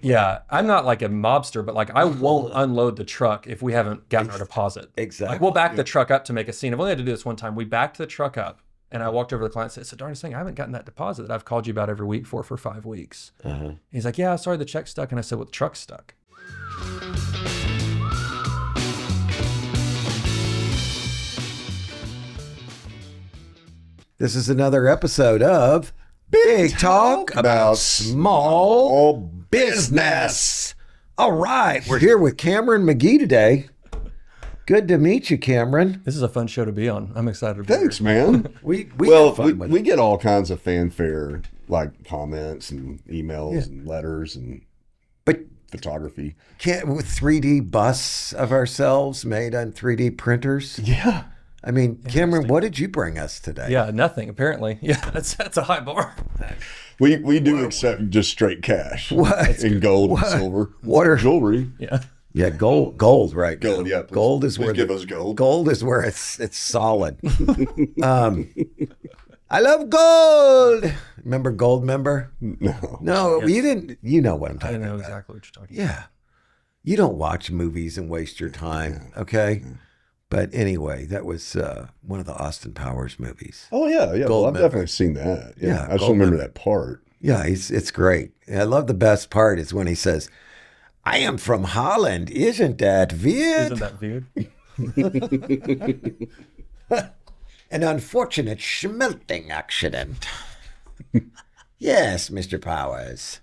Yeah, I'm not like a mobster, but like I won't unload the truck if we haven't gotten our deposit. Exactly. Like we'll back the truck up to make a scene. I've only had to do this one time. We backed the truck up and I walked over to the client and said, it's the darndest thing. I haven't gotten that deposit that I've called you about every week for 5 weeks. He's like, yeah, sorry, the check's stuck. And I said, well, the truck's stuck. This is another episode of Big Talk about Small Business. All right, we're here with Cameron Magee today. Good to meet you, Cameron. This is a fun show to be on. I'm excited to be Thanks, here. man. We get all kinds of fanfare, like comments and emails and letters and photography. with 3D busts of ourselves made on 3D printers. Yeah. I mean, Cameron, what did you bring us today? Yeah, nothing, apparently. Yeah, that's a high bar. We do accept just straight cash. What? In gold and silver. What are jewelry? Yeah. Yeah, gold, right? Gold, yeah. Gold is where give us gold. Gold is where it's solid. I love gold. Remember Gold Member? No, you didn't. You know what I'm I talking know about. exactly what you're talking Yeah, you don't watch movies and waste your time, okay? But anyway, that was one of the Austin Powers movies. Oh, yeah. Yeah. Gold Well, I've member. definitely seen that. Yeah, I just gold remember member. that part. Yeah, it's great. I love the best part is when he says, "I am from Holland. Isn't that weird?" Isn't that weird? An unfortunate schmelting accident. Yes, Mr. Powers.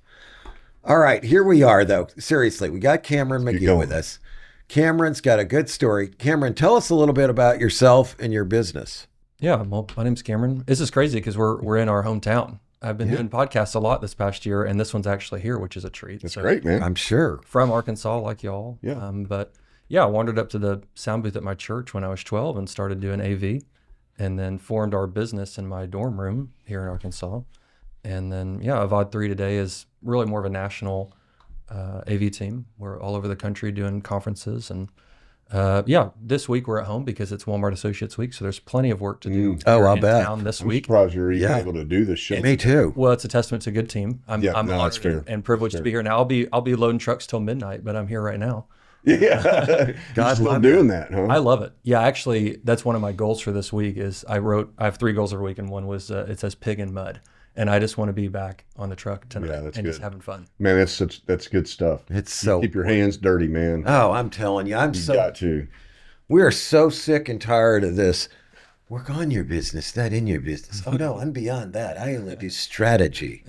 All right, here we are, though. Seriously, we got Cameron Magee going. with us. Cameron's got a good story. Cameron, tell us a little bit about yourself and your business. Yeah, well, my name's Cameron. This is crazy because we're in our hometown. I've been doing podcasts a lot this past year, and this one's actually here, which is a treat. That's great, man. I'm sure. From Arkansas, like y'all. Yeah. But yeah, I wandered up to the sound booth at my church when I was 12 and started doing AV, and then formed our business in my dorm room here in Arkansas. And then, yeah, Avad 3 today is really more of a national AV team. We're all over the country doing conferences. And yeah, this week we're at home because it's Walmart Associates Week. So there's plenty of work to do Oh, here I'll in bet. town this I'm week. surprised you're even Yeah. able to do this show. Me too. Well, it's a testament to a good team. I'm Yeah, no, that's honored fair. and privileged to be here. Now I'll be loading trucks till midnight, but I'm here right now. Yeah. God You're still love doing that, huh? I love it. Yeah, actually, that's one of my goals for this week. Is I have 3 goals every week, and one was it says pig and mud, and I just want to be back on the truck tonight Yeah, that's and just good. having fun. Man, that's good stuff. It's so. Keep your hands dirty, man. Oh, I'm telling you, You got to. we are so sick and tired of this. Work on your business, not in your business. Oh no, I'm beyond that. I only do strategy.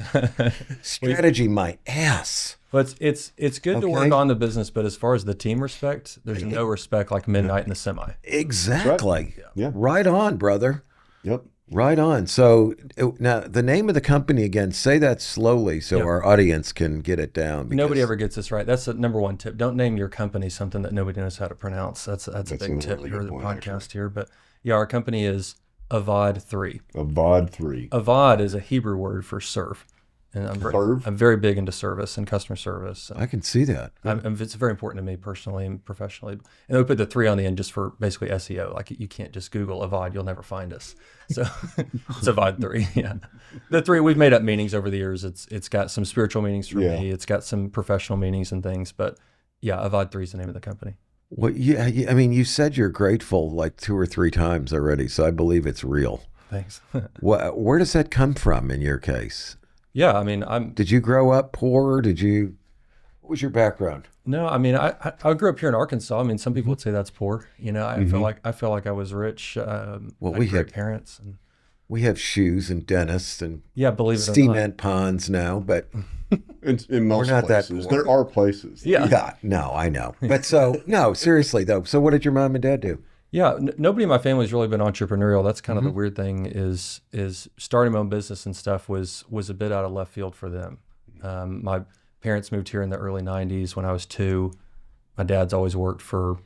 Strategy, my ass. But it's good to Okay. work on the business, but as far as the team respect, there's no respect like midnight in the semi. Exactly. Yeah. Right on, brother. Yep. Right on. So now the name of the company again, say that slowly so our audience can get it down. Nobody ever gets this right. That's the number one tip. Don't name your company something that nobody knows how to pronounce. That's a big a tip really for good the point, podcast here. But yeah, our company is Avad 3. Avad 3. Avad is a Hebrew word for serve. And Serve? I'm very big into service and customer service. I can see that. It's very important to me personally and professionally. And we put the 3 on the end just for basically SEO. Like you can't just Google Avad, you'll never find us. So it's Avad 3. Yeah, the 3 we've made up meanings over the years. It's got some spiritual meanings for me. It's got some professional meanings and things. But yeah, Avad 3 is the name of the company. Well, yeah, I mean, you said you're grateful like 2 or 3 times already, so I believe it's real. Thanks. Where does that come from in your case? Yeah, I mean, Did you grow up poor? What was your background? No, I mean, I grew up here in Arkansas. I mean, some people would say that's poor. You know, I feel like I was rich. Well, I we had great had- parents. And, We have shoes and dentists and yeah, believe it or not. cement ponds now, but In most not that places. poor. There are places. Yeah. no, I know. But so, no, seriously though. So what did your mom and dad do? Yeah, nobody in my family's really been entrepreneurial. That's kind of the weird thing is starting my own business and stuff was a bit out of left field for them. My parents moved here in the early 90s when I was 2. My dad's always worked for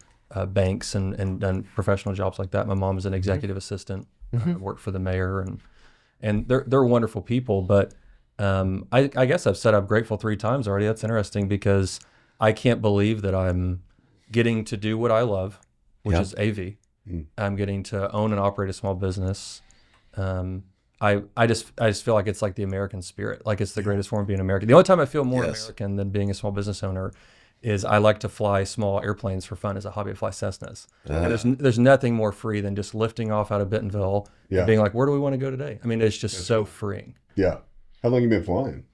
banks and done professional jobs like that. My mom is an executive assistant, worked for the mayor, and they're wonderful people. But I guess I've said I'm grateful 3 times already. That's interesting because I can't believe that I'm getting to do what I love, which is AV. I'm getting to own and operate a small business. I just feel like it's like the American spirit. Like it's the greatest form of being American. The only time I feel more Yes. American than being a small business owner is I like to fly small airplanes for fun as a hobby. I fly Cessnas. And there's nothing more free than just lifting off out of Bentonville and being like, where do we want to go today? I mean, it's just so freeing. Yeah. How long you been flying?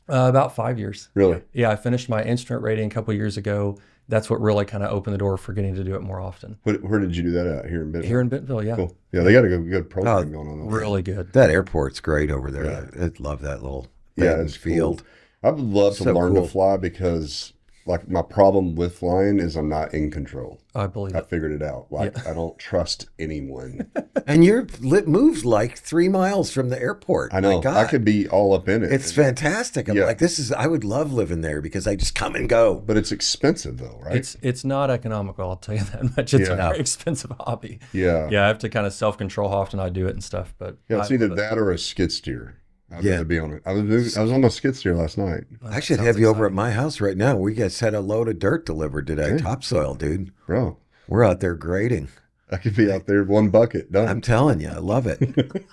About 5 years. Really? Yeah, I finished my instrument rating a couple of years ago. That's what really kind of opened the door for getting to do it more often. Where did you do that at? Here in Bentonville? Here in Bentonville, yeah. Cool. Yeah, they got a good program going on. Really good. That airport's great over there. I love that little It's field. Cool. I would love to learn cool. to fly because, like, my problem with flying is I'm not in control. I believe I it. figured it out. Like, I don't trust anyone. And your moves like 3 miles from the airport. I know. My God. I could be all up in it. It's fantastic. I'm like, I would love living there because I just come and go. But it's expensive, though, right? It's not economical, I'll tell you that much. It's a very expensive hobby. Yeah. Yeah, I have to kind of self-control how often I do it and stuff. But Yeah, it's either that or a skid steer. I'd rather be on it. I was on my skid steer last night. I should have you over at my house right now. We just had a load of dirt delivered today. Topsoil, dude. Bro, We're out there grading. I could be out there 1 bucket done. I'm telling you, I love it.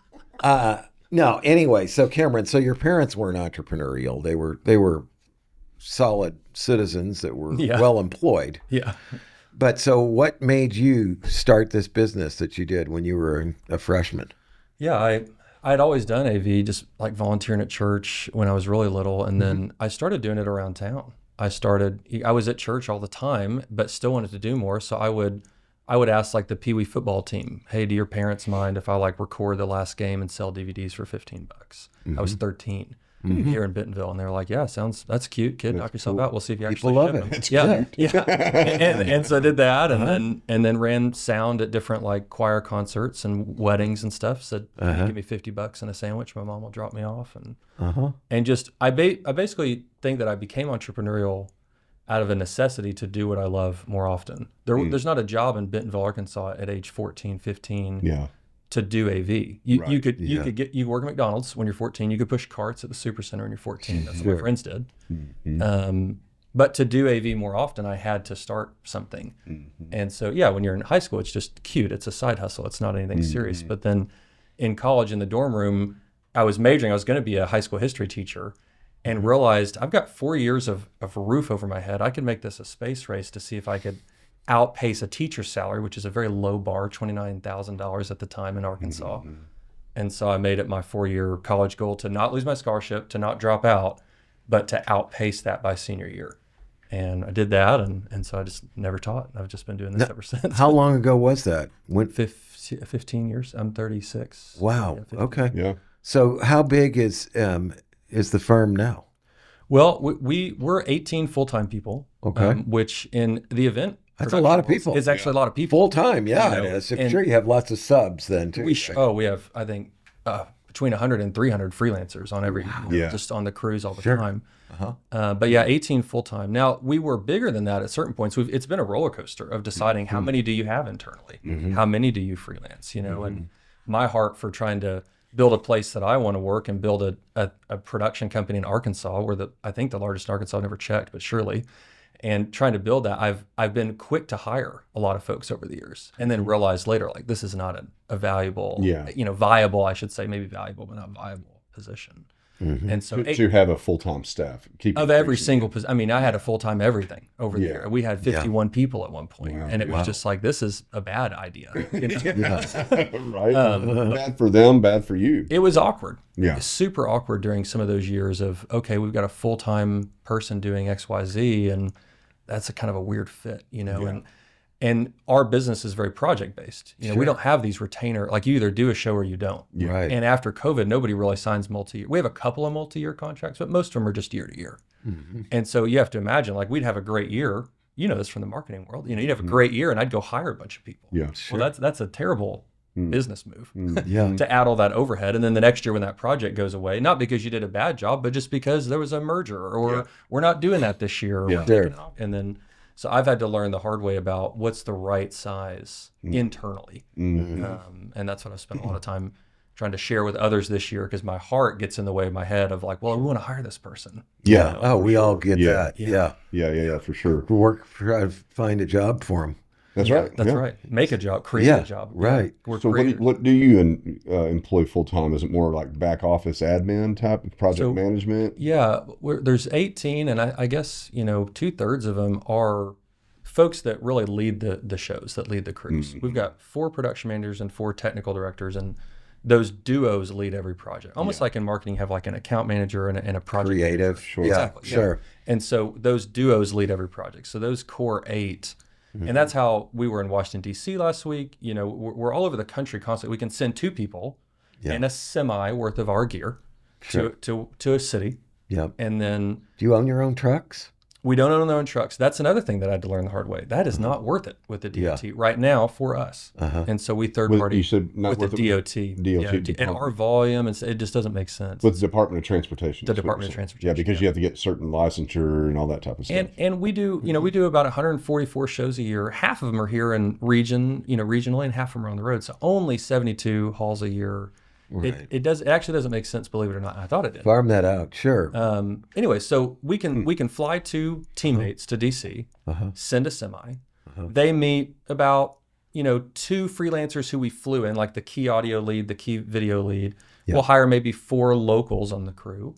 No, anyway, so Cameron, so your parents weren't entrepreneurial. They were solid citizens that were well employed. Yeah. But so what made you start this business that you did when you were a freshman? Yeah, I'd always done AV, just like volunteering at church when I was really little. And then I started doing it around town. I was at church all the time, but still wanted to do more. So I would ask like the Pee Wee football team, hey, do your parents mind if I like record the last game and sell DVDs for $15? I was 13 here in Bentonville. And they were like, yeah, that's cute, kid. Knock yourself out. We'll see if you actually love ship it. them. It's Yeah. And so I did that and then ran sound at different like choir concerts and weddings and stuff. Said, give me $50 and a sandwich. My mom will drop me off. And just, I basically think that I became entrepreneurial out of a necessity to do what I love more often. There's not a job in Bentonville, Arkansas at age 14, 15 to do AV. You could work at McDonald's when you're 14. You could push carts at the Supercenter when you're 14. That's what my friends did. But to do AV more often, I had to start something. And so, when you're in high school, it's just cute. It's a side hustle. It's not anything serious. But then in college, in the dorm room, I was going to be a high school history teacher and realized I've got 4 years of a roof over my head. I could make this a space race to see if I could outpace a teacher's salary, which is a very low bar, $29,000 at the time in Arkansas. And so I made it my 4-year college goal to not lose my scholarship, to not drop out, but to outpace that by senior year. And I did that, and so I just never taught. I've just been doing this ever since. How long ago was that? 15 years. I'm 36. Wow. Okay. Yeah. So how big is the firm now? Well, we're 18 full-time people. Okay. Which in the event, that's a lot of people. It's actually a lot of people. Full time, it is. I'm sure you have lots of subs then too. We have, I think, between 100 and 300 freelancers on every, just on the cruise all the time. But 18 full time. Now we were bigger than that at certain points. It's been a roller coaster of deciding how many do you have internally, how many do you freelance, and my heart for trying to build a place that I want to work and build a production company in Arkansas, where I think the largest in Arkansas, I've never checked, but surely. And trying to build that, I've been quick to hire a lot of folks over the years, and then realized later, like, this is not a valuable, viable, I should say, maybe valuable, but not viable position. And so to have a full-time staff of every single position. I mean, I had a full-time everything over the year. We had 51 people at one point, and it was just like, this is a bad idea. Right? Bad for them, bad for you. It was awkward. Yeah. It was super awkward during some of those years of, okay, we've got a full-time person doing XYZ, and that's a kind of a weird fit, and our business is very project-based. We don't have these retainer, like, you either do a show or you don't. Right. And after COVID, nobody really signs multi-year. We have a couple of multi-year contracts, but most of them are just year to year. And so you have to imagine, like, we'd have a great year. You know this from the marketing world. You'd have a great year, and I'd go hire a bunch of people. Yeah. Well, that's a terrible business move to add all that overhead. And then the next year when that project goes away, not because you did a bad job, but just because there was a merger, or we're not doing that this year. Or and then, so I've had to learn the hard way about what's the right size internally. And that's what I've spent a lot of time trying to share with others this year, because my heart gets in the way of my head of like, well, we want to hire this person. We all get that. Yeah, for sure. Try to find a job for them. That's right. That's right. Make a job, create a job. Right. We're So what do you employ full time? Is it more like back office admin type of project management? Yeah, there's 18, and I guess 2/3 of them are folks that really lead the shows, that lead the crews. We've got 4 production managers and 4 technical directors, and those duos lead every project. Almost like in marketing, you have like an account manager and a project creative. manager. Sure. Exactly. Sure. And so those duos lead every project. So those core 8, and that's how we were in Washington, D.C. last week. We're all over the country constantly. We can send 2 people and a semi worth of our gear to a city. Yep. And then... Do you own your own trucks? We don't own our own trucks. That's another thing that I had to learn the hard way. That is not worth it with the DOT right now for us. And so we third party with the DOT. DOT. And our volume, it just doesn't make sense. With the Department of Transportation. The Department of Transportation. Yeah, because you have to get certain licensure and all that type of stuff. And we do, we do about 144 shows a year. Half of them are here in regionally, and half of them are on the road. So only 72 hauls a year. Right. It actually doesn't make sense, believe it or not. I thought it did. Farm that out, sure. Anyway, so we can fly 2 teammates to DC, send a semi. They meet about 2 freelancers who we flew in, like the key audio lead, the key video lead. We'll hire maybe 4 locals on the crew.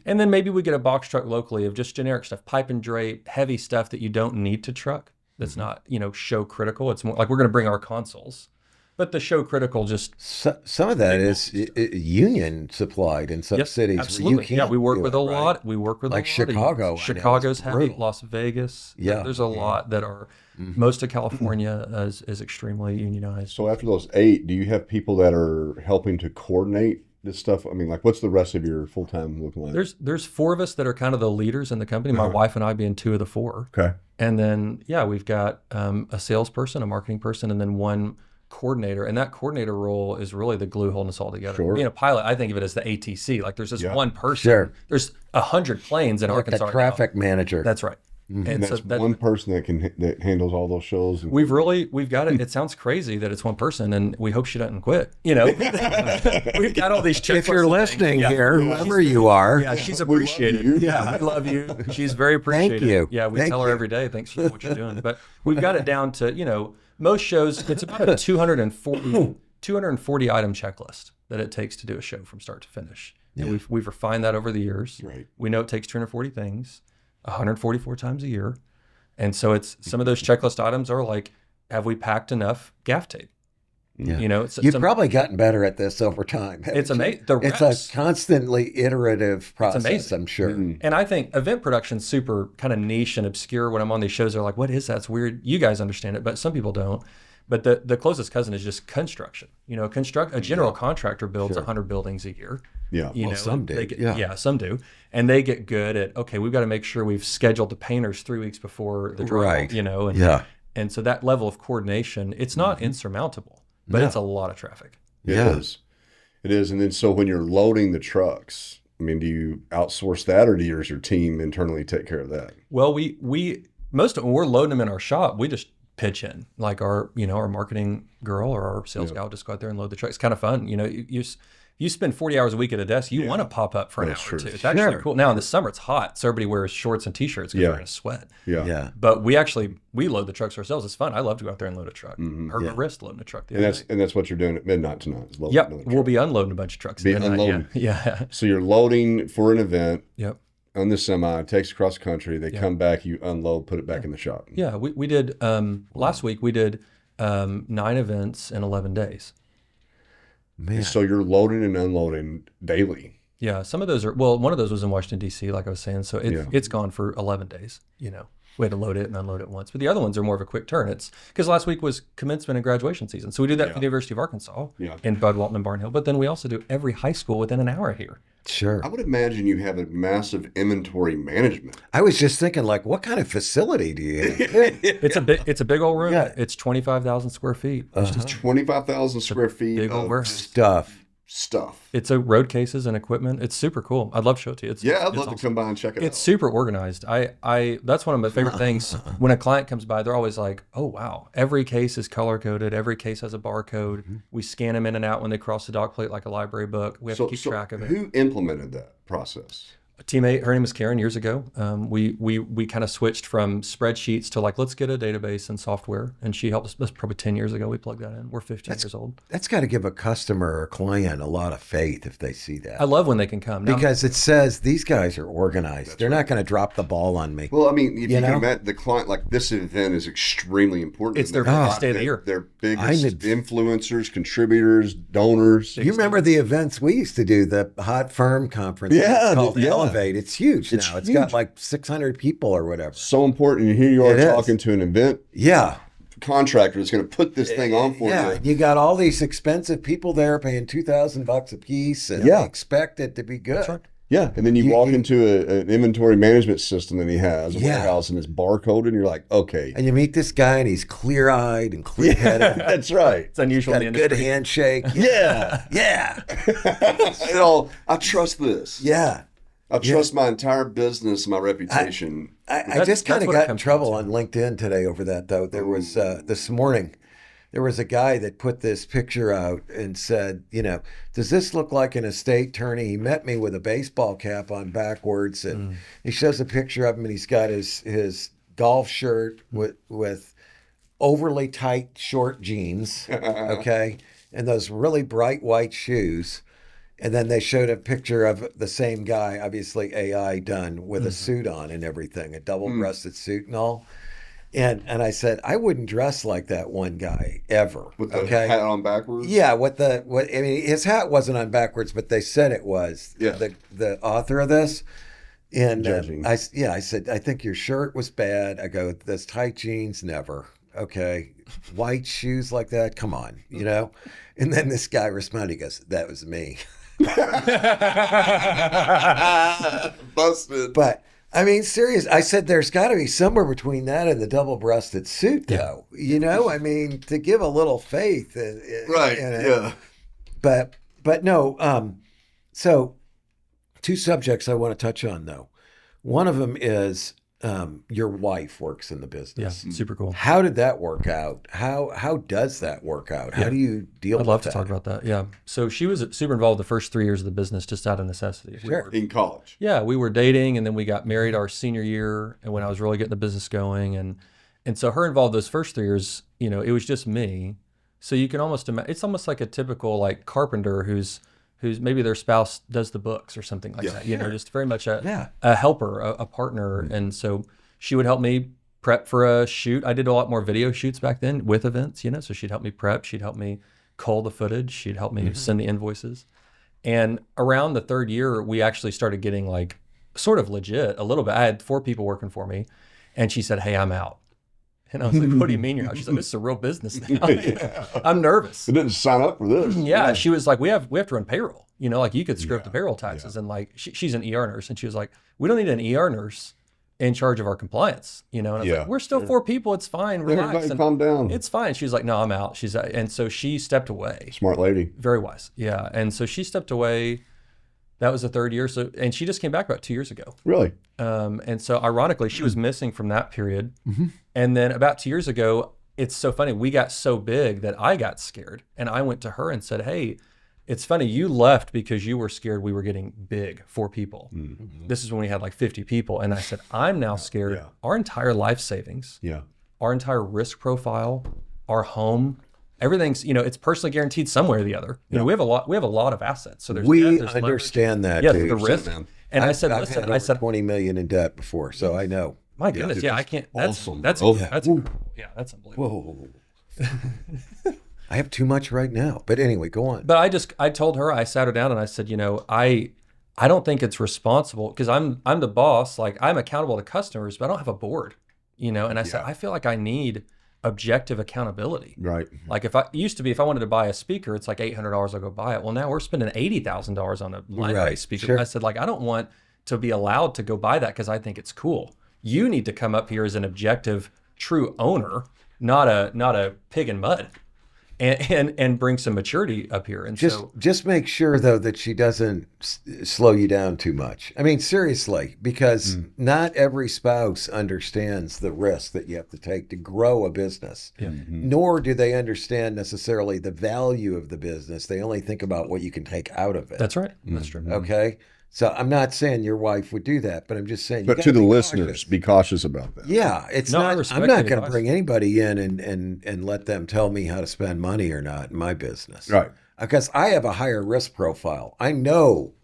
And then maybe we get a box truck locally of just generic stuff, pipe and drape, heavy stuff that you don't need to truck. That's not, show critical. It's more like we're going to bring our consoles. But the show critical just... some of that is union supplied in some cities. Absolutely. We work with a lot. We work with like a lot. Chicago. Chicago's heavy. Las Vegas. Yeah. There's a lot that are... Most of California is extremely unionized. So after those 8, do you have people that are helping to coordinate this stuff? I mean, like, what's the rest of your full-time looking like? There's 4 of us that are kind of the leaders in the company. My wife and I being 2 of the 4. Okay. And then, we've got a salesperson, a marketing person, and then 1 coordinator, and that coordinator role is really the glue holding us all together. Sure. Being a pilot, I think of it as the ATC. Like there's this one person. Sure. There's 100 planes in Arkansas. The traffic manager. That's right. And that's one person that handles all those shows. We've got it. It sounds crazy that it's one person, and we hope she doesn't quit. We've got all these checklists. If you're listening here, whoever you are, she's appreciated. I love you. She's very appreciated. Thank you. Yeah, we tell her every day, thanks for what you're doing. But we've got it down to most shows, it's about a 240 item checklist that it takes to do a show from start to finish. And we've refined that over the years. Right. We know it takes 240 things, 144 times a year. And so it's some of those checklist items are like, have we packed enough gaff tape? Yeah. You've probably gotten better at this over time. It's amazing. It's a constantly iterative process, I'm sure. And I think event production's super kind of niche and obscure. When I'm on these shows, they're like, what is that? It's weird. You guys understand it, but some people don't. But the closest cousin is just construction. A general contractor builds 100 buildings a year. Yeah. Some do. Some do. And they get good at, okay, we've got to make sure we've scheduled the painters 3 weeks before the drill. Right. And so that level of coordination, it's not insurmountable. But it's a lot of traffic. It is. And then so when you're loading the trucks, I mean, do you outsource that, or does your team internally take care of that? Well, we most of them, we're loading them in our shop. We just pitch in, like our marketing girl or our sales guy will just go out there and load the truck. It's kind of fun. You spend 40 hours a week at a desk, you want to pop up for an hour or two. It's actually cool. Now in the summer it's hot, so everybody wears shorts and t-shirts because they're going to sweat. Yeah. But we load the trucks ourselves. It's fun. I love to go out there and load a truck. Hurt my wrist loading a truck the other day. And that's what you're doing at midnight tonight. Yep. We'll be unloading a bunch of trucks. Unloading. Yeah. So you're loading for an event. Yep. On the semi, it takes across the country. They come back, you unload, put it back in the shop. Yeah. We did last week we did 9 events in 11 days. Man. So you're loading and unloading daily. Yeah, some of those are, one of those was in Washington, D.C., like I was saying. So it's gone for 11 days, We had to load it and unload it once. But the other ones are more of a quick turn. It's because last week was commencement and graduation season. So we do that for the University of Arkansas in Bud Walton and Barn Hill. But then we also do every high school within an hour here. Sure. I would imagine you have a massive inventory management. I was just thinking, like, what kind of facility do you have? It's a big old room. Yeah. It's 25,000 square feet. It's just 25,000 square feet big old warehouse. Stuff. It's a road cases and equipment. It's super cool. I'd love to show it to you. I'd love to come by and check it out. It's super organized. I that's one of my favorite things. When a client comes by, they're always like, oh, wow. Every case is color coded. Every case has a barcode. Mm-hmm. We scan them in and out when they cross the dock plate like a library book. We have to keep track of it. Who implemented that process? A teammate, her name is Karen, years ago. We kind of switched from spreadsheets to like, let's get a database and software. And she helped us. That's probably 10 years ago. We plugged that in. We're 15 years old. That's got to give a customer or client a lot of faith if they see that. I love when they can come. Now, because it says these guys are organized. They're not going to drop the ball on me. Well, I mean, if you can imagine the client, like this event is extremely important. It's their biggest day of the year. Their biggest influencers, contributors, donors. You remember the events we used to do, the Hot Firm Conference? Yeah, called Elevate. It's huge now. It's got like 600 people or whatever. So important. And here you are talking to an event contractor that's going to put this thing on for you. Yeah, you got all these expensive people there paying $2,000 a piece, and they expect it to be good. That's right. Yeah, and then you walk into an inventory management system that he has, a warehouse, and it's barcoded, and you're like, okay. And you meet this guy, and he's clear-eyed and clear-headed. That's right. It's unusual in the industry. Good handshake. Yeah. I trust this. Yeah. I trust my entire business, my reputation. I just kind of got in trouble on LinkedIn today over that, though. There was, this morning, there was a guy that put this picture out and said, does this look like an estate attorney? He met me with a baseball cap on backwards, and he shows a picture of him, and he's got his golf shirt with overly tight short jeans, okay, and those really bright white shoes. And then they showed a picture of the same guy, obviously AI done, with a suit on and everything, a double-breasted suit and all. And I said, I wouldn't dress like that one guy ever. With the hat on backwards? Yeah, his hat wasn't on backwards, but they said it was. Yeah. The author of this. And I said, I think your shirt was bad. I go, those tight jeans, never. Okay. White shoes like that, come on, And then this guy responded, he goes, that was me. Busted. But I mean, serious. I said there's got to be somewhere between that and the double-breasted suit, though. I mean, to give a little faith, right? Yeah. But no. So, two subjects I want to touch on, though. One of them is your wife works in the business. Yeah, super cool. How did that work out? How does that work out? How do you deal with that? I'd love to talk about that. Yeah. So she was super involved the first 3 years of the business just out of necessity. Sure. In college. Yeah. We were dating, and then we got married our senior year, and when I was really getting the business going. And so her involved those first 3 years, it was just me. So you can almost imagine, it's almost like a typical like carpenter who's maybe their spouse does the books or something like that, just very much a helper, a partner. And so she would help me prep for a shoot. I did a lot more video shoots back then with events, so she'd help me prep. She'd help me cull the footage. She'd help me send the invoices. And around the third year, we actually started getting like sort of legit a little bit. I had 4 people working for me, and she said, hey, I'm out. And I was like, what do you mean you're out? She's like, this is a real business now. I'm nervous. I didn't sign up for this. Yeah. She was like, we have to run payroll. Like you could screw up the payroll taxes. And like, she's an ER nurse. And she was like, we don't need an ER nurse in charge of our compliance. And I was like, we're still 4 people. It's fine. Relax. Everybody calm down. It's fine. She was like, no, I'm out. And so she stepped away. Smart lady. Very wise. Yeah. And so she stepped away. That was the third year. So, and she just came back about 2 years ago. Really? And so ironically, she was missing from that period. And then about 2 years ago, it's so funny. We got so big that I got scared, and I went to her and said, hey, it's funny. You left because you were scared we were getting big, 4 people. This is when we had like 50 people. And I said, I'm now scared. Our entire life savings, our entire risk profile, our home, everything's, it's personally guaranteed some way or the other. We have a lot of assets. So we understand that. Yeah, the risk. And I said, listen, I said $20 million in debt before, so I know. My goodness, I can't. That's awesome. That's incredible. Yeah, that's unbelievable. Whoa. I have too much right now. But anyway, go on. But I told her, I sat her down and I said, I don't think it's responsible because I'm the boss. Like I'm accountable to customers, but I don't have a board. And I said, I feel like I need objective accountability. Right. Like if I wanted to buy a speaker, it's like $800, I'll go buy it. Well, now we're spending $80,000 on a line-based speaker. Sure. I said, like, I don't want to be allowed to go buy that because I think it's cool. You need to come up here as an objective, true owner, not a pig in mud, and bring some maturity up here. And just make sure though that she doesn't slow you down too much. I mean, seriously, because not every spouse understands the risk that you have to take to grow a business. Yeah. Nor do they understand necessarily the value of the business. They only think about what you can take out of it. That's right. That's true. Okay. So I'm not saying your wife would do that, but I'm just saying. But to the listeners, be cautious about that. Yeah, it's No, I not. respect I'm not the going to advice. bring anybody in and let them tell me how to spend money or not in my business. Right. Because I have a higher risk profile. I know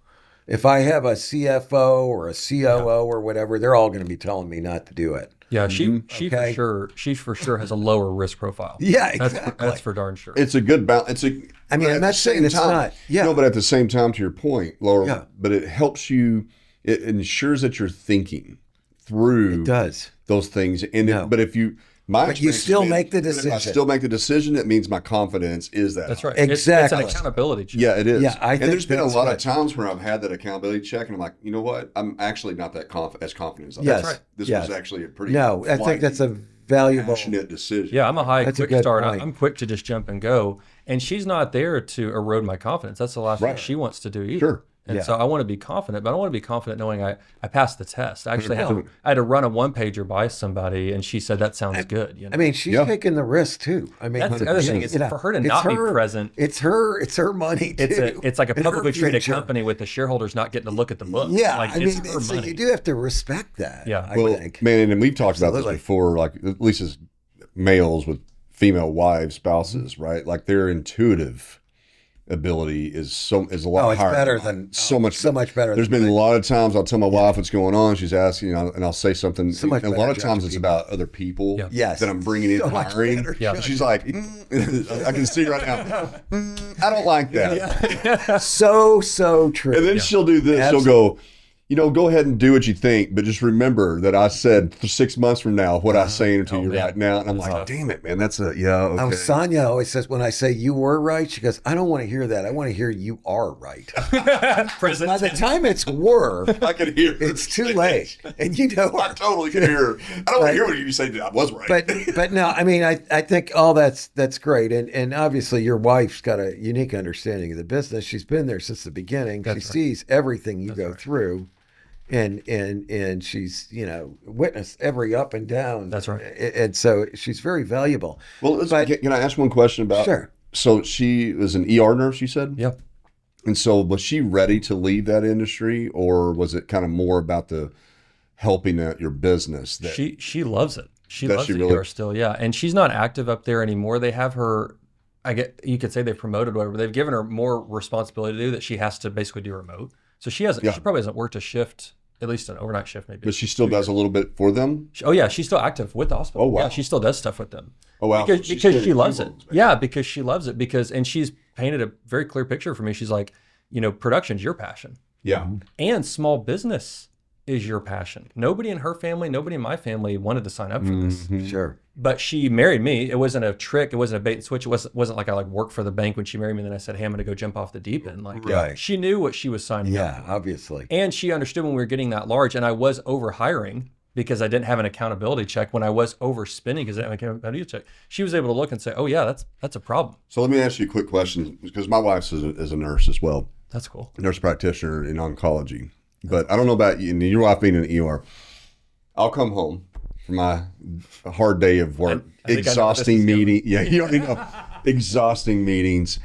if I have a CFO or a COO or whatever, they're all going to be telling me not to do it. Yeah, she Okay. she for sure has a lower risk profile. Yeah, That's exactly. that's for darn sure. It's a good balance. I mean, I'm not saying it's not. Yeah. No, but at the same time, to your point, Laura, Yeah. but it helps you, it ensures that you're thinking through It does. those things. And No. but if you, But you still make the If I decision. still make the decision, it means my confidence is that. That's high. right. Exactly. It's an accountability check. Yeah, it is. Yeah, I and think there's been a that's lot right. of times where I've had that accountability check, and I'm like, you know what? I'm actually not that as confident as I Yes. was. Right. This Yes. was actually a pretty No, I think that's a valuable. passionate decision. Yeah, I'm a high That's a quick good start. point. I'm quick to just jump and go. And she's not there to erode my confidence. That's the last thing Right. she wants to do either. Sure. And Yeah. so I want to be confident, but I don't want to be confident knowing I passed the test. I actually had to run a one pager by somebody, and she said that sounds good. You know? I mean, she's Yeah. taking the risk too. I mean, That's the other thing is for her to it's not be present. It's her money too. It's like a and her publicly traded future. company with the shareholders not getting to look at the books. Yeah, like I mean, it's her so money. you do have to respect that. Yeah. I Well, think. man, and we've talked about Absolutely. this before, like at least as males with female wives, spouses, right? Like their intuitive ability is a lot Oh, it's higher. better than so much better. There's than been a lot of times I'll tell my wife what's going on. She's asking, and I'll say something. So much and a better lot of judge times it's people. about other people Yes. that I'm bringing in So much hiring. better Yeah. judge She's like, I can see right now, I don't like that. so true. And then she'll do this. Absolutely. She'll go, go ahead and do what you think, but just remember that I said 6 months from now what I'm saying to you yeah. right now. And I'm like, damn it, man. That's okay. Oh, Sonia always says when I say you were right, she goes, I don't want to hear that. I want to hear you are right. By the time it's were, I can hear. it's too late. And you know, I totally can hear. I don't want to hear what you say that I was right. but no, I mean, I think all that's great. And obviously your wife's got a unique understanding of the business. She's been there since the beginning. She sees everything you go through. And she's witnessed every up and down. That's right. And so she's very valuable. Well, can I ask one question about? Sure. So she was an ER nurse, you said? Yep. And so was she ready to leave that industry, or was it kind of more about the helping out your business? That, She loves it. She Does loves she the really? ER still, yeah. And she's not active up there anymore. They have her. You could say they've promoted whatever. They've given her more responsibility to do that she has to basically do remote. So she hasn't. Yeah. She probably hasn't worked a shift, at least an overnight shift, maybe. but she still does a little bit for them. Oh yeah, she's still active with the hospital. Oh, wow. Yeah, she still does stuff with them. Oh wow! Because, So she's because still she in loves two it. roles, Yeah, because she loves it. And she's painted a very clear picture for me. She's like, production's your passion, Yeah. and small business is your passion. Nobody in her family, nobody in my family wanted to sign up for this. Sure. But she married me. It wasn't a trick. It wasn't a bait and switch. It wasn't like I worked for the bank when she married me. And then I said, hey, I'm going to go jump off the deep end. Right. She knew what she was signing up Yeah, for. obviously. And she understood when we were getting that large. And I was overhiring because I didn't have an accountability check. When I was overspending because I didn't have an accountability check, she was able to look and say, oh yeah, that's a problem. So let me ask you a quick question, because my wife is a nurse as well, That's cool. nurse practitioner in oncology. But I don't know about you, and your wife being in the ER. I'll come home from my hard day of work, I think I know where this exhausting is going. meeting. Yeah, you already know. Exhausting meetings,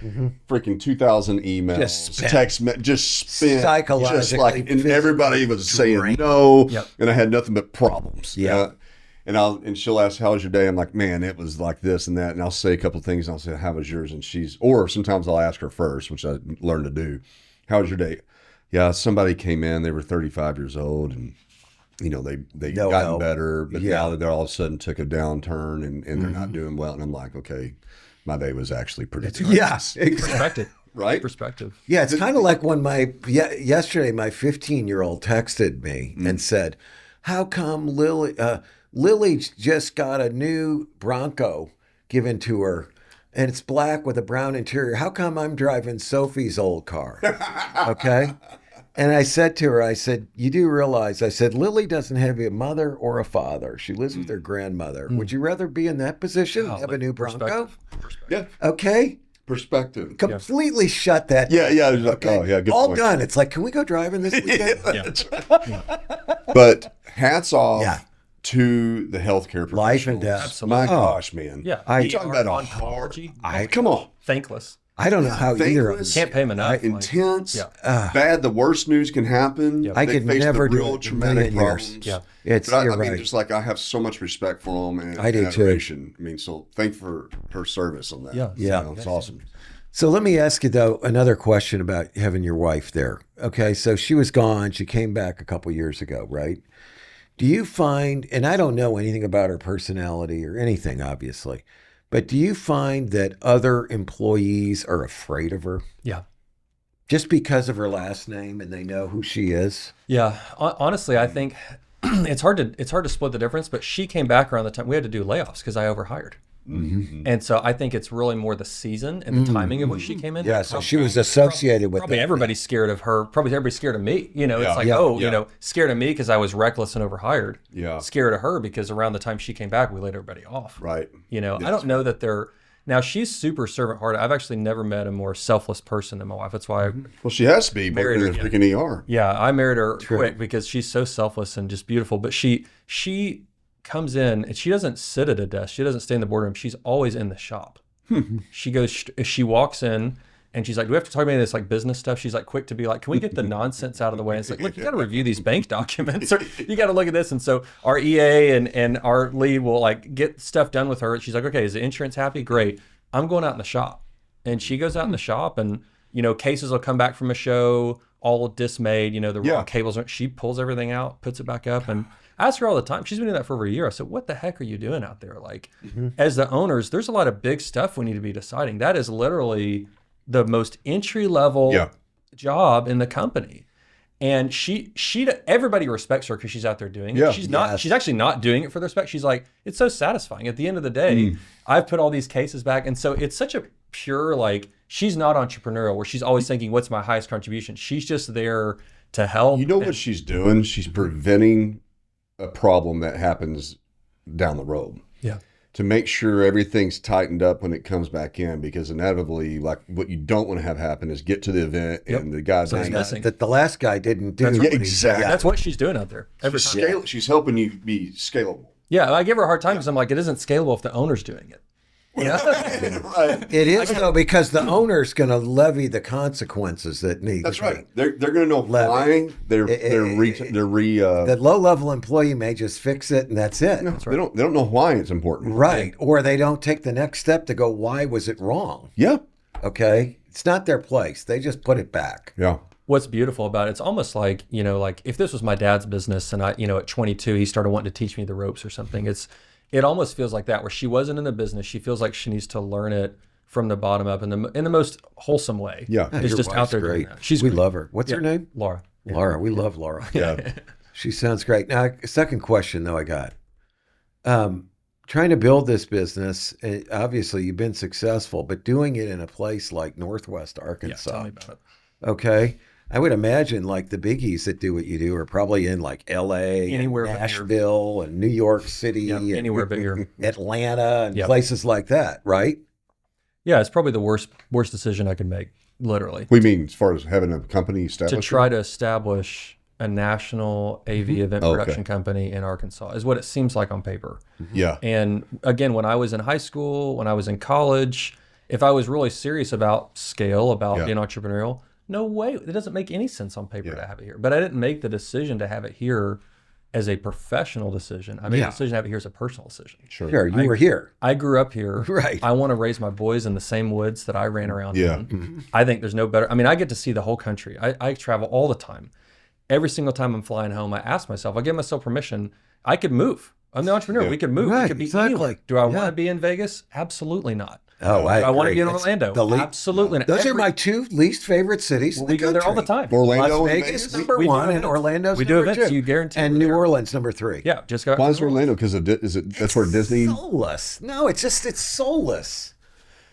freaking 2,000 emails, Just spent. text, just spent, Psychologically, just like, and physically everybody was saying drained. no, Yep. and I had nothing but problems. Yeah. And she'll ask, how was your day? I'm like, man, it was like this and that. And I'll say a couple of things, and I'll say, how was yours? And or sometimes I'll ask her first, which I learned to do. How was your day? Yeah, somebody came in, they were 35 years old, and they No gotten help. better, but Yeah. now they're all of a sudden took a downturn and they're not doing well. And I'm like, okay, my day was actually pretty good. Yeah, exactly. Perspective. Right? Perspective. Yeah, it's kind of like when yesterday my 15-year-old texted me and said, "How come Lily just got a new Bronco given to her, and it's black with a brown interior? How come I'm driving Sophie's old car?" Okay, and I said to her, I said, "You do realize?" I said, "Lily doesn't have a mother or a father. She lives with her grandmother. Would you rather be in that position, have a new Bronco?" Yeah. Okay. Perspective. Completely shut that. Yeah. It was like, oh, yeah. Good All point. done. It's like, can we go driving this weekend? But hats off Yeah. to the healthcare professionals. Life and death. Absolutely. My gosh, man. Yeah. You're talking about a oncology. Come on. Thankless. I don't know how either of them. Can't pay them enough. Intense, Yeah. bad. The worst news can happen. Yep. I They could face never the do real it in a traumatic million problems. years. Yeah. It's, But you're I mean, right. just like I have so much respect for them and I do too. adoration. I mean, so thank for her service on that. Yeah. Yeah. You know, it's awesome. So let me ask you though another question about having your wife there. Okay, so she was gone. She came back a couple years ago, right? Do you find, and I don't know anything about her personality or anything, obviously, but do you find that other employees are afraid of her Yeah. just because of her last name and they know who she is? Yeah. Honestly, I think it's hard to split the difference, but she came back around the time we had to do layoffs because I overhired. Mm-hmm. And so I think it's really more the season and the timing of when she came in. Yeah, so she was associated with Probably that. everybody's scared of her. Probably everybody's scared of me. You know, Yeah. it's like, Yeah. you know, scared of me because I was reckless and overhired. Yeah. Scared of her because around the time she came back, we laid everybody off. Right. You know, I don't know that they're now she's super servant hearted. I've actually never met a more selfless person than my wife. That's why, Well, she has to be Married working in her the freaking ER. yeah, I married her quick because she's so selfless and just beautiful. But she comes in and she doesn't sit at a desk. She doesn't stay in the boardroom. She's always in the shop. She walks in and she's like, do we have to talk about this like business stuff? She's like quick to be like, can we get the nonsense out of the way? And it's like, look, you got to review these bank documents or you got to look at this. And so our EA and our lead will like get stuff done with her. She's like, okay, is the insurance happy? Great. I'm going out in the shop. And she goes out in the shop and, you know, cases will come back from a show all dismayed, you know, the raw cables. She pulls everything out, puts it back up, and I ask her all the time. She's been doing that for over a year. I said, what the heck are you doing out there? Like, as the owners, there's a lot of big stuff we need to be deciding. That is literally the most entry level job in the company. And everybody respects her because she's out there doing it. She's actually not doing it for the respect. She's like, it's so satisfying. At the end of the day, I've put all these cases back. And so it's such a pure, like, she's not entrepreneurial where she's always thinking, what's my highest contribution? She's just there to help. You know what she's doing? She's preventing a problem that happens down the road. Yeah. To make sure everything's tightened up when it comes back in, because inevitably, like, what you don't want to have happen is get to the event and the guy's So it's missing. That the last guy didn't do. Yeah, exactly. That's what she's doing out there. Every time. She's helping you be scalable. Yeah, I give her a hard time because I'm like, it isn't scalable if the owner's doing it. Right. It is though, because the owner's going to levy the consequences that need. That's to be. right. They're going to know why The low-level employee may just fix it and that's it. They don't know why it's important. Right. Or they don't take the next step to go, why was it wrong? Yeah. Okay. It's not their place. They just put it back. Yeah. What's beautiful about it, it's almost like, you know, like if this was my dad's business and I, you know, at 22, he started wanting to teach me the ropes or something. It almost feels like that, where she wasn't in the business. She feels like she needs to learn it from the bottom up in the most wholesome way. Yeah. It's Your just out wife's there great. doing that. We love her. What's her name? Laura. Laura. We love Laura. Yeah. She sounds great. Now, second question though I got. Trying to build this business, obviously you've been successful, but doing it in a place like Northwest Yeah, Arkansas. tell me about it. Okay. I would imagine like the biggies that do what you do are probably in like LA, Anywhere and but Nashville, and New York City, Yeah, and anywhere bigger. Atlanta, and Yep. places like that, right? Yeah, it's probably the worst decision I could make, literally. We mean as far as having a company established? To try to establish a national AV event Oh, okay. production company in Arkansas is what it seems like on paper. Yeah. And again, when I was in high school, when I was in college, if I was really serious about scale, about being entrepreneurial, no way. It doesn't make any sense on paper to have it here. But I didn't make the decision to have it here as a professional decision. I made the decision to have it here as a personal decision. Sure, you were here. I grew up here. Right. I want to raise my boys in the same woods that I ran around Yeah. in. I think there's no better. I mean, I get to see the whole country. I travel all the time. Every single time I'm flying home, I ask myself, I give myself permission. I could move. I'm the entrepreneur. We could move. Right, We could be exactly. anywhere. Do I want to be in Vegas? Absolutely not. Oh, Do I want to agree. be in It's Orlando? Absolutely not. Those are my two least favorite cities. in We the go there all the country. time. Orlando Las and Vegas, Vegas? number We do one, and events. Orlando's We do number events. two. You guarantee And we're New there. Orleans, number three. Yeah, just got. Why is Orlando? Because that's where Disney. Soulless. No, it's soulless.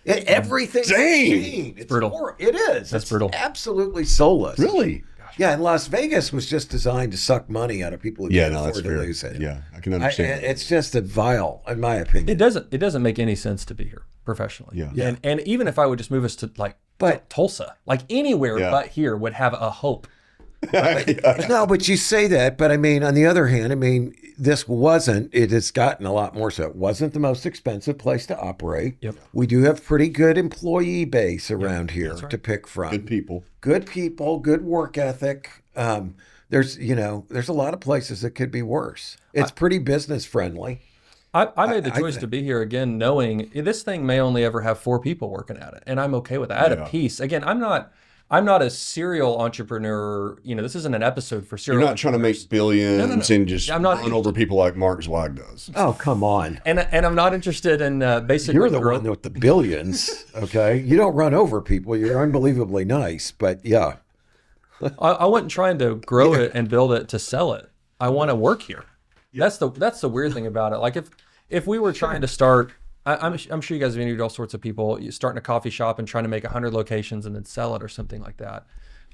Everything's Dang. changed. It's brutal. It is. That's It's brutal. Absolutely soulless. Really? Yeah, and Las Vegas was just designed to suck money out of people who Yeah, can't no, that's afford to fair. lose it. Yeah, I can understand. It's just a vile, in my opinion. It doesn't make any sense to be here professionally. Yeah. And even if I would just move us to like But- Tulsa, like anywhere Yeah. but here would have a hope No, but you say that. But I mean, on the other hand, I mean, it has gotten a lot more so. It wasn't the most expensive place to operate. Yep. We do have pretty good employee base around here to pick from. Good people, good work ethic. There's a lot of places that could be worse. It's pretty business friendly. I made the choice to be here again, knowing this thing may only ever have 4 people working at it, and I'm okay with that. I had a piece. Again, I'm not a serial entrepreneur. This isn't an episode for serial. You're not trying to make billions and just run over people like Mark Zweig does. Oh, come on. And I'm not interested in basically. You're the one with the billions, okay? You don't run over people. You're unbelievably nice, but yeah. I wasn't trying to grow it and build it to sell it. I want to work here. Yeah. That's the weird thing about it. Like if we were trying to start, I'm sure you guys have interviewed all sorts of people, starting a coffee shop and trying to make 100 locations and then sell it or something like that.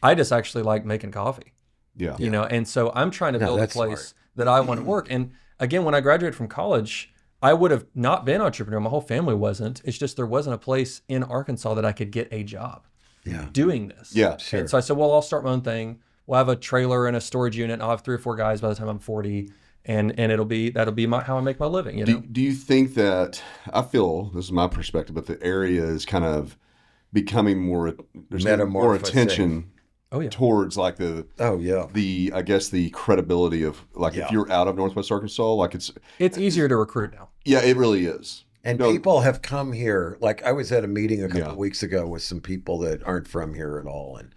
I just actually like making coffee. Yeah. And so I'm trying to build a place that I want to work. And again, when I graduated from college, I would have not been entrepreneur. My whole family wasn't. It's just there wasn't a place in Arkansas that I could get a job doing this. Yeah, sure. And so I said, well, I'll start my own thing. We'll have a trailer and a storage unit. And I'll have 3 or 4 guys by the time I'm 40. And that'll be how I make my living. Do you think that, I feel, this is my perspective, but the area is kind of becoming more, there's more attention towards like I guess the credibility of like if you're out of Northwest Arkansas, like it's easier to recruit now. Yeah, it really is. And people have come here. Like I was at a meeting a couple of weeks ago with some people that aren't from here at all, and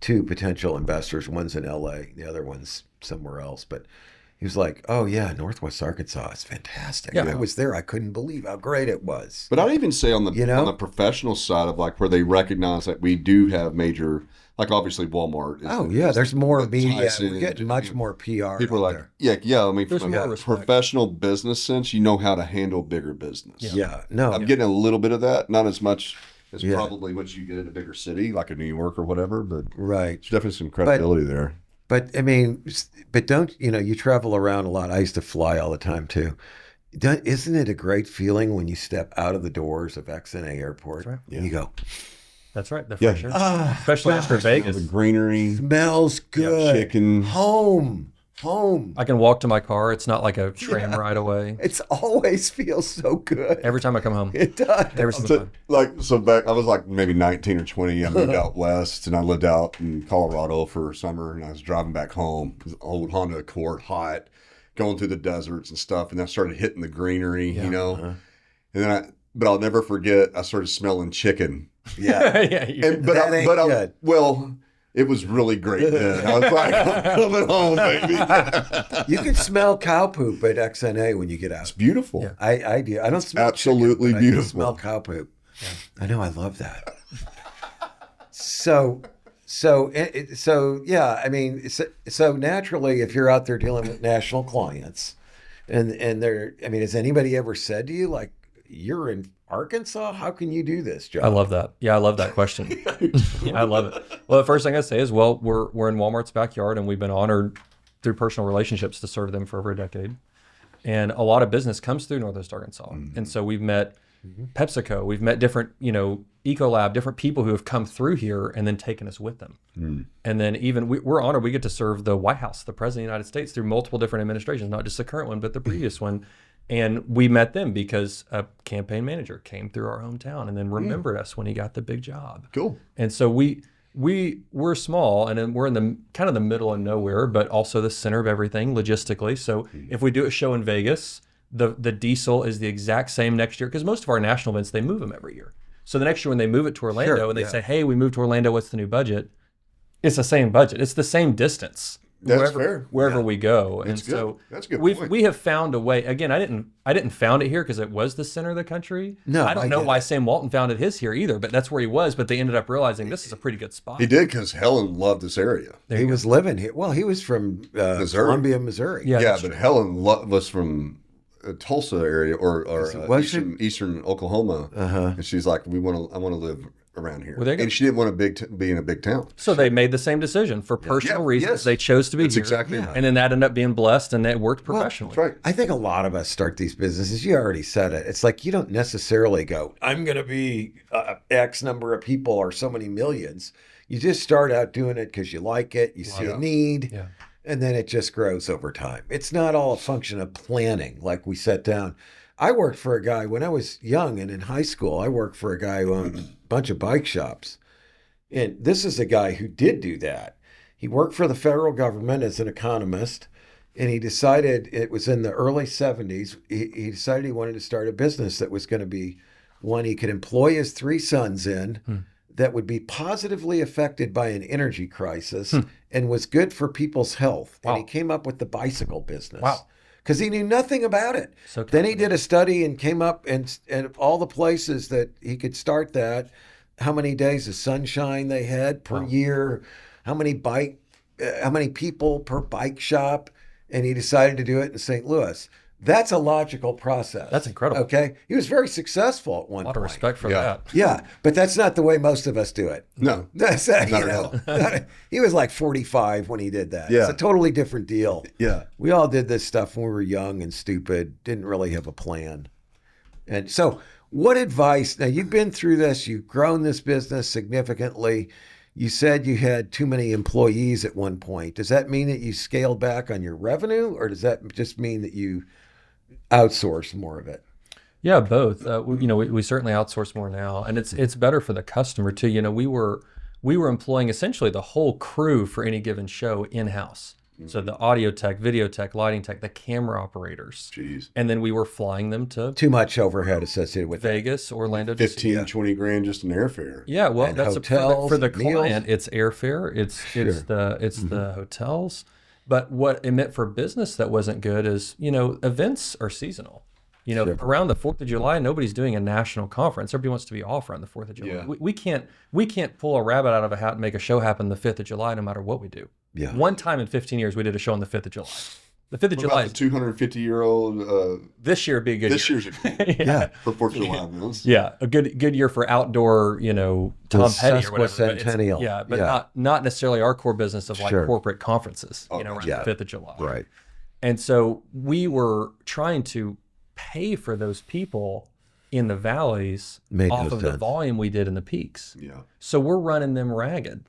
2 potential investors. One's in LA, the other one's somewhere else, but he was like, oh, yeah, Northwest Arkansas is fantastic. Yeah. I was there. I couldn't believe how great it was. But I'd even say on the professional side of like where they recognize that we do have major, like obviously Walmart. There's more media. We're getting much more PR. People are like, I mean, from a professional business sense, you know how to handle bigger business. I'm getting a little bit of that, not as much as probably what you get in a bigger city like a New York or whatever, but there's definitely some credibility there. But I mean, don't you travel around a lot. I used to fly all the time too. Isn't it a great feeling when you step out of the doors of XNA Airport and you go, that's right, the fresh air. Especially after Vegas. The greenery. Smells good. Chicken. Home. I can walk to my car. It's not like a tram ride away. It always feels so good. Every time I come home. It does. Every single time. So back, I was like maybe 19 or 20. I moved out west and I lived out in Colorado for summer, and I was driving back home. It was an old Honda Accord, hot, going through the deserts and stuff. And I started hitting the greenery, And then but I'll never forget, I started smelling chicken. Yeah. Well, it was really great then. I was like, I'm coming home, baby. You can smell cow poop at XNA when you get out. It's beautiful. Yeah. I do. I don't smell absolutely chicken, beautiful. I smell cow poop. Yeah. I know. I love that. So yeah. I mean, so naturally, if you're out there dealing with national clients, and they're, I mean, has anybody ever said to you like, you're in Arkansas? How can you do this job? I love that. Yeah, I love that question. I love it. Well, the first thing I say is, well, we're in Walmart's backyard, and we've been honored through personal relationships to serve them for over a decade. And a lot of business comes through Northwest Arkansas. Mm-hmm. And so we've met PepsiCo, we've met different, Ecolab, different people who have come through here and then taken us with them. Mm. And then even we're honored we get to serve the White House, the President of the United States, through multiple different administrations, not just the current one, but the previous one. And we met them because a campaign manager came through our hometown and then remembered us when he got the big job. Cool. And so we're small, and then we're in the kind of the middle of nowhere, but also the center of everything logistically. So if we do a show in Vegas, the diesel is the exact same next year, because most of our national events, they move them every year. So the next year when they move it to Orlando and they say, hey, we moved to Orlando, what's the new budget? It's the same budget. It's the same distance. That's fair. Wherever we go. That's and so that's a good we have found a way. Again, I didn't found it here because it was the center of the country. No, I don't know why Sam Walton founded his here either, but that's where he was. But they ended up realizing this is a pretty good spot. He did, because Helen loved this area. He was living here. Well, he was from Columbia, Missouri. Yeah, but Helen was from Tulsa area or eastern Oklahoma, and she's like, I want to live around here. And she didn't want to be in a big town. So they made the same decision for personal reasons. Yes. They chose to be That's here. Exactly right. And then that ended up being blessed, and it worked professionally. Well, that's right. I think a lot of us start these businesses. You already said it. It's like you don't necessarily go, I'm going to be X number of people or so many millions. You just start out doing it because you like it, you see a need, Yeah. and then it just grows over time. It's not all a function of planning, like we sat down. I worked for a guy when I was young and in high school. I worked for a guy who owned a bunch of bike shops. And this is a guy who did do that. He worked for the federal government as an economist, and he decided, it was in the early 70s, he decided he wanted to start a business that was going to be one he could employ his 3 sons in, that would be positively affected by an energy crisis and was good for people's health. Wow. And he came up with the bicycle business. Wow. Because he knew nothing about it. So then he did a study and came up and all the places that he could start that, how many days of sunshine they had per year, how many people per bike shop, and he decided to do it in St. Louis. That's a logical process. That's incredible. Okay, he was very successful at one A lot point. of respect for that. Yeah, but that's not the way most of us do it. No, That's not at all. He was like 45 when he did that. Yeah. It's a totally different deal. Yeah. We all did this stuff when we were young and stupid, didn't really have a plan. And so, what advice? Now, you've been through this, you've grown this business significantly. You said you had too many employees at one point. Does that mean that you scaled back on your revenue, or does that just mean that you outsourced more of it? Yeah, both. We certainly outsource more now, and it's better for the customer too. We were employing essentially the whole crew for any given show in-house. So the audio tech, video tech, lighting tech, the camera operators. Jeez. And then we were flying them to Too much overhead associated with Vegas, Orlando, 15, 20 grand just in airfare. Yeah, well, And that's hotels, for the meals. client. It's airfare. It's the hotels. But what it meant for business that wasn't good is events are seasonal. Around the 4th of July, nobody's doing a national conference. Everybody wants to be off around the 4th of July. Yeah. We can't pull a rabbit out of a hat and make a show happen the 5th of July, no matter what we do. Yeah. One time in 15 years, we did a show on the 5th of July. The 5th of What July. about the 250-year-old? This year would be a good This year. year's a Yeah. for 4th of July meals. Yeah, a good year for outdoor, Tom Petty or whatever. Sesquicentennial. But not necessarily our core business of like Sure. corporate conferences, around Yeah. the 5th of July. Right. And so we were trying to pay for those people in the valleys Made off no of the sense. volume we did in the peaks. Yeah. So we're running them ragged.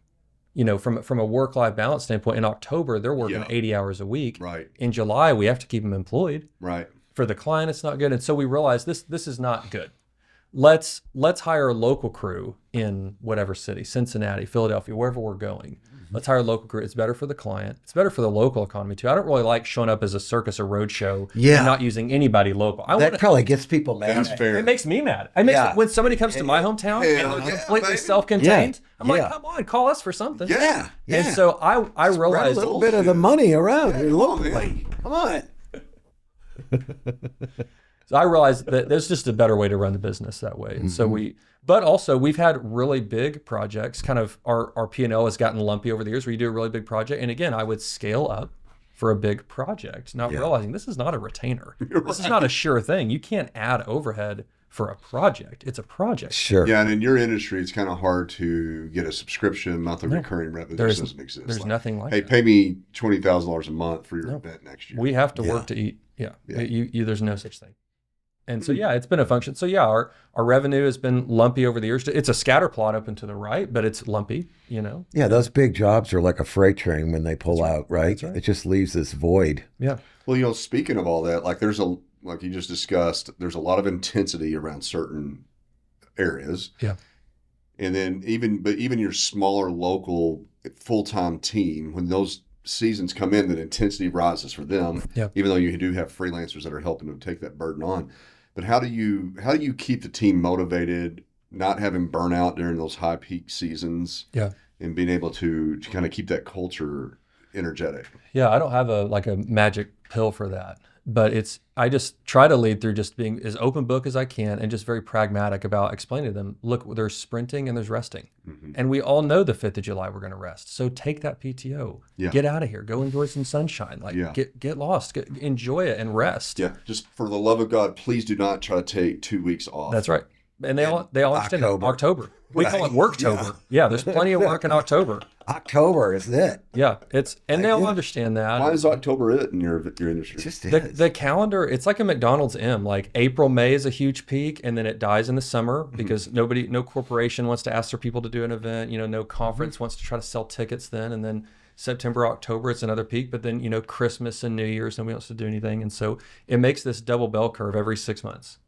From a work-life balance standpoint, in October, they're working Yeah. 80 hours a week. Right. In July, we have to keep them employed. Right. For the client, it's not good. And so we realized this is not good. Let's hire a local crew in whatever city, Cincinnati, Philadelphia, wherever we're going. Let's hire a local crew. It's better for the client. It's better for the local economy too. I don't really like showing up as a circus or road show and not using anybody local. That probably gets people mad. That's fair. It makes me mad. When somebody comes to my hometown Hell and they're yeah, completely baby. self-contained, I'm Yeah. like, come on, call us for something. Yeah. Yeah. And so I Spread a realized little bit of the money around here Come on, locally. man. Come on. So I realized that there's just a better way to run the business that way. And so but also we've had really big projects. Kind of our P&L has gotten lumpy over the years where you do a really big project. And again, I would scale up for a big project, not realizing this is not a retainer. This is not a sure thing. You can't add overhead for a project. It's a project. Sure. Yeah, and in your industry, it's kind of hard to get a subscription, monthly recurring revenue. This doesn't exist. There's nothing like hey, that. pay me $20,000 a month for your event next year. We have to work to eat. Yeah. There's no such thing. And so, it's been a function. So, our revenue has been lumpy over the years. It's a scatter plot up and to the right, but it's lumpy, Yeah, those big jobs are like a freight train when they pull out, right? That's right. It just leaves this void. Yeah. Well, speaking of all that, like like you just discussed, there's a lot of intensity around certain areas. Yeah. And then even your smaller local full-time team, when those seasons come in, that intensity rises for them, even though you do have freelancers that are helping them take that burden on. But how do you keep the team motivated, not having burnout during those high peak seasons, and being able to kind of keep that culture energetic? Yeah, I don't have a magic pill for that, but I just try to lead through just being as open book as I can and just very pragmatic about explaining to them, look, there's sprinting and there's resting. And we all know the 5th of July we're going to rest. So take that PTO, get out of here, go enjoy some sunshine, get lost, enjoy it and rest. Yeah, just for the love of God, please do not try to take 2 weeks off. That's right. And they all understand that. October. We call it Worktober. Yeah, there's plenty of work in October. October is it. Yeah, and they'll understand that. Why is October it in your industry? It just is. The calendar, it's like a McDonald's M. Like April, May is a huge peak, and then it dies in the summer because no corporation wants to ask their people to do an event. No conference wants to try to sell tickets then. And then September, October, it's another peak. But then, Christmas and New Year's, nobody wants to do anything. And so it makes this double bell curve every 6 months.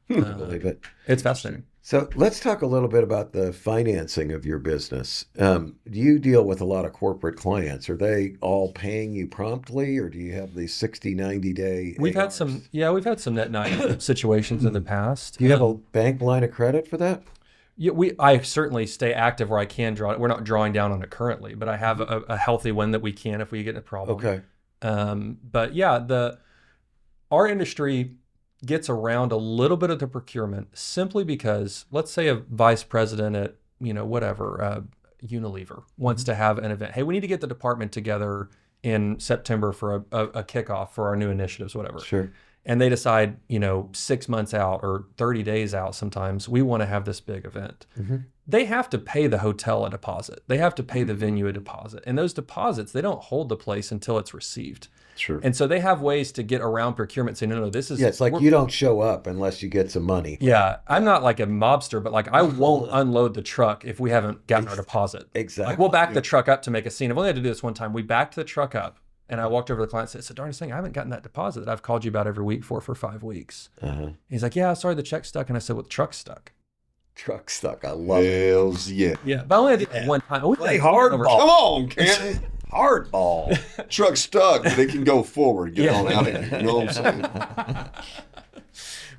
I believe it. It's fascinating. So let's talk a little bit about the financing of your business. Do you deal with a lot of corporate clients? Are they all paying you promptly, or do you have these 60, 90-day We've ARs? had some net 90 situations in the past. Do you have a bank line of credit for that? Yeah, I certainly stay active where I can draw it. We're not drawing down on it currently, but I have a healthy one that we can if we get in a problem. Okay. But yeah, our industry gets around a little bit of the procurement simply because, let's say a vice president at, Unilever wants to have an event. Hey, we need to get the department together in September for a kickoff for our new initiatives, whatever. Sure. And they decide, 6 months out or 30 days out sometimes, we want to have this big event. They have to pay the hotel a deposit. They have to pay the venue a deposit. And those deposits, they don't hold the place until it's received. Sure. And so they have ways to get around procurement, saying, no, this is... Yeah, it's like you don't show up unless you get some money. Yeah, I'm not like a mobster, but I won't unload the truck if we haven't gotten our deposit. Exactly. We'll back the truck up to make a scene. I've only had to do this one time. We backed the truck up. And I walked over to the client and said, it's the darndest thing. I haven't gotten that deposit that I've called you about every week for 5 weeks. He's like, yeah, sorry, the check's stuck. And I said, well, the truck's stuck. Truck stuck. I love it. Hells yeah. Yeah, but I only did it one time. Play hardball. Come on, Ken. Hardball. Truck stuck, but it can go forward. Get on out of here. You know what I'm saying?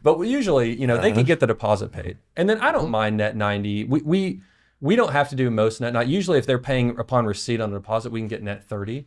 But we usually, they can get the deposit paid. And then I don't mind net 90. We don't have to do most net 90. Usually if they're paying upon receipt on the deposit, we can get net 30.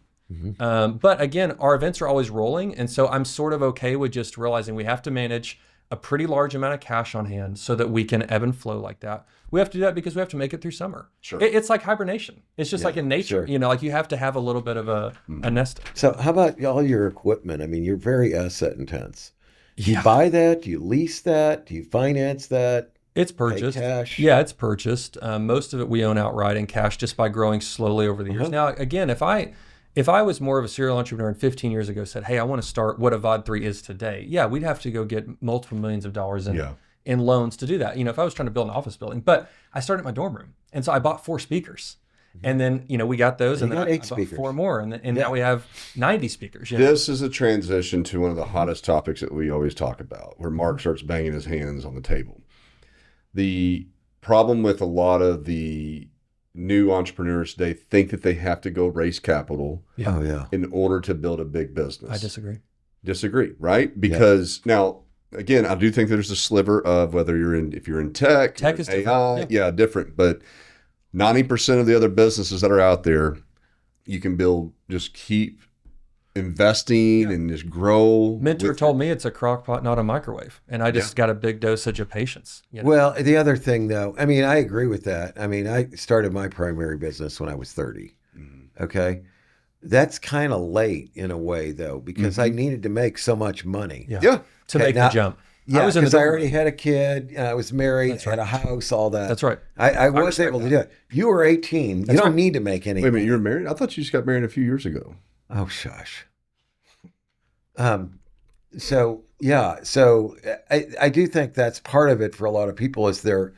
But again, our events are always rolling. And so I'm sort of okay with just realizing we have to manage a pretty large amount of cash on hand so that we can ebb and flow like that. We have to do that because we have to make it through summer. Sure. It's like hibernation. It's just like in nature, sure. Like you have to have a little bit of a nest. So how about all your equipment? I mean, you're very asset intense. Do you Yeah. buy that? Do you lease that? Do you finance that? It's purchased. Pay cash? Yeah, it's purchased. Most of it we own outright in cash just by growing slowly over the years. Now, again, if I was more of a serial entrepreneur and 15 years ago said, hey, I want to start what a VOD 3 is today, yeah, we'd have to go get multiple millions of dollars in loans to do that. If I was trying to build an office building, but I started my dorm room. And so I bought 4 speakers. And then, we got those, and then got I 8 bought speakers. 4 more. And now we have 90 speakers. This is a transition to one of the hottest topics that we always talk about, where Mark starts banging his hands on the table. The problem with a lot of the new entrepreneurs today think that they have to go raise capital Oh, yeah. in order to build a big business. I disagree. Disagree, right? Because now, again, I do think there's a sliver of whether if you're in tech is AI, different. different. But 90% of the other businesses that are out there, you can just keep investing and just grow. Mentor told me it's a crockpot, not a microwave. And I just got a big dosage of patience. Well, the other thing, though, I mean, I agree with that. I mean, I started my primary business when I was 30. Okay. That's kind of late in a way, though, because I needed to make so much money. Yeah. To make the jump. Yeah, was in because the I dorm already had a kid, I was married, had a house, all that. That's right. I was able to do it. You were 18. You don't need to make any. Wait a minute, you're married? I thought you just got married a few years ago. Oh, shush. So I do think that's part of it for a lot of people is they're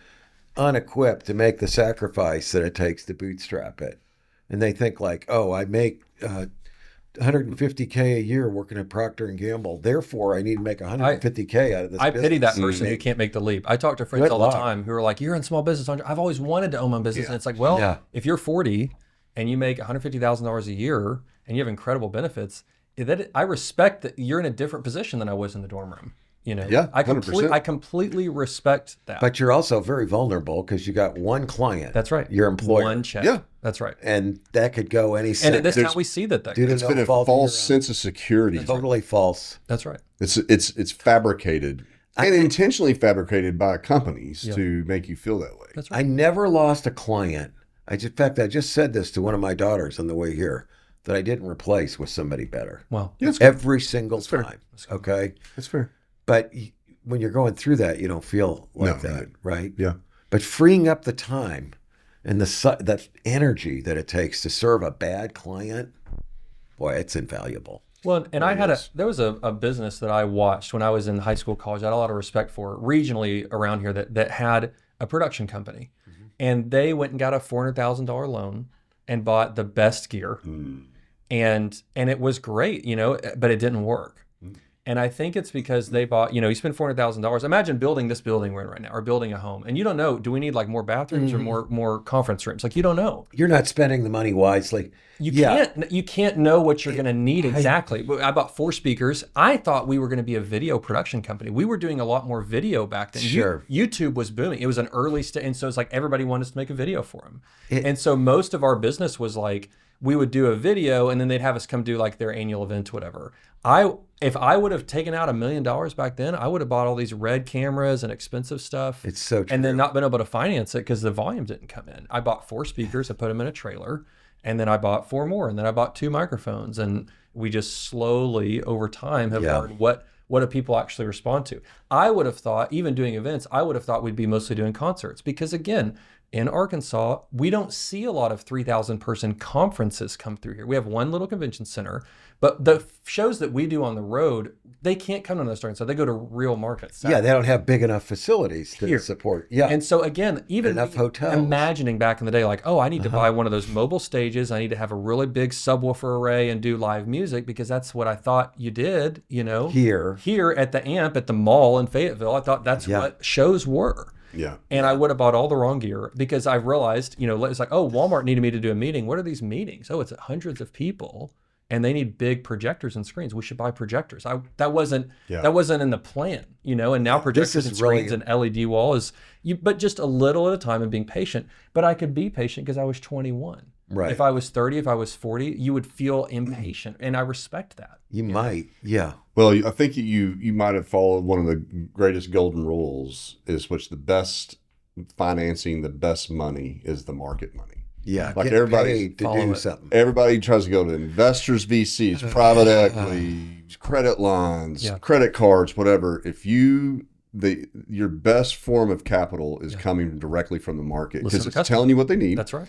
unequipped to make the sacrifice that it takes to bootstrap it. And they think like, oh, I make $150K a year working at Procter & Gamble. Therefore, I need to make $150K out of this I business. pity that person who can't make the leap. I talk to friends Good all luck. the time who are like, you're in small business. I've always wanted to own my business. And it's like, well, if you're 40 and you make $150,000 a year and you have incredible benefits, I respect that you're in a different position than I was in the dorm room. Yeah, I 100%. completely respect that. But you're also very vulnerable because you got one client. That's right. Your employer. One check. Yeah. That's right. And that could go any And second. at this time, we see that. Due to It's no been a fault of false your own. sense of security. Totally false. That's right. It's fabricated and intentionally fabricated by companies to make you feel that way. That's right. I never lost a client. In fact, I just said this to one of my daughters on the way here, that I didn't replace with somebody better. Well, Every single time. Okay. That's fair. But when you're going through that, you don't feel like that, right? Yeah. But freeing up the time and that energy that it takes to serve a bad client, boy, it's invaluable. Well, and there was a business that I watched when I was in high school, college. I had a lot of respect for regionally around here that had a production company, and they went and got a $400,000 loan and bought the best gear, and it was great, but it didn't work. And I think it's because they bought, you spend $400,000. Imagine building this building we're in right now, or building a home, and you don't know, do we need like more bathrooms or more conference rooms? Like, you don't know. You're not spending the money wisely. You can't know what you're going to need exactly. I bought 4 speakers. I thought we were going to be a video production company. We were doing a lot more video back then. Sure. YouTube was booming. It was an early stage, and so it's like everybody wanted us to make a video for them. And so most of our business was like, we would do a video and then they'd have us come do like their annual event, whatever. If I would have taken out $1 million back then, I would have bought all these red cameras and expensive stuff. It's so true. And then not been able to finance it because the volume didn't come in. I bought 4 speakers, I put them in a trailer, and then I bought 4 more, and then I bought 2 microphones, and we just slowly over time have learned what do people actually respond to. I would have thought, even doing events, I would have thought we'd be mostly doing concerts because, again, in Arkansas, we don't see a lot of 3,000 person conferences come through here. We have one little convention center, but the shows that we do on the road, they can't come to those Arkansas. They go to real markets. Yeah, they don't have big enough facilities to support. Yeah. And so again, even enough hotels. Imagining back in the day, like, oh, I need to buy one of those mobile stages. I need to have a really big subwoofer array and do live music because that's what I thought you did, Here at the Amp at the mall in Fayetteville, I thought that's what shows were. Yeah. And I would have bought all the wrong gear because I realized, it's like, oh, Walmart needed me to do a meeting. What are these meetings? Oh, it's hundreds of people and they need big projectors and screens. We should buy projectors. That wasn't in the plan, and now projectors and screens and LED wall but just a little at a time and being patient. But I could be patient because I was 21. Right. If I was 30, if I was 40, you would feel impatient. And I respect that. You might. Yeah. Well, I think you might have followed one of the greatest golden rules is which the best financing, the best money is the market money. Yeah. Like everybody to do something. Everybody tries to go to investors, VCs, private equity, credit lines, credit cards, whatever. If your best form of capital is coming directly from the market because it's telling you what they need. That's right.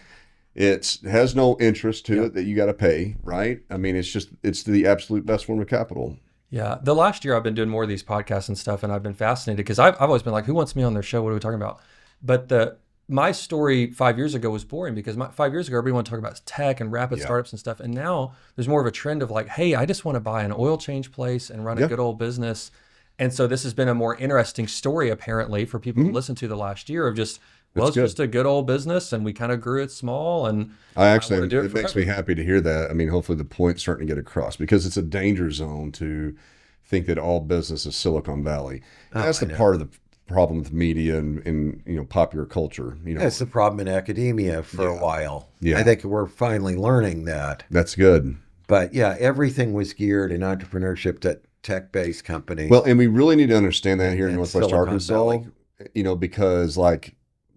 It has no interest to it that you got to pay, right? I mean, it's the absolute best form of capital. Yeah. The last year I've been doing more of these podcasts and stuff, and I've been fascinated because I've always been like, who wants me on their show? What are we talking about? But my story 5 years ago was boring because 5 years ago, everybody wanted to talk about tech and rapid startups and stuff. And now there's more of a trend of like, hey, I just want to buy an oil change place and run a good old business. And so this has been a more interesting story, apparently, for people to listen to the last year of just, it's just a good old business, and we kind of grew it small. And it makes me happy to hear that. I mean, hopefully the point's starting to get across because it's a danger zone to think that all business is Silicon Valley. That's the part of the problem with media and popular culture. That's the problem in academia for a while. Yeah. I think we're finally learning that. That's good. But everything was geared in entrepreneurship to tech-based companies. Well, and we really need to understand that here in Northwest Arkansas, because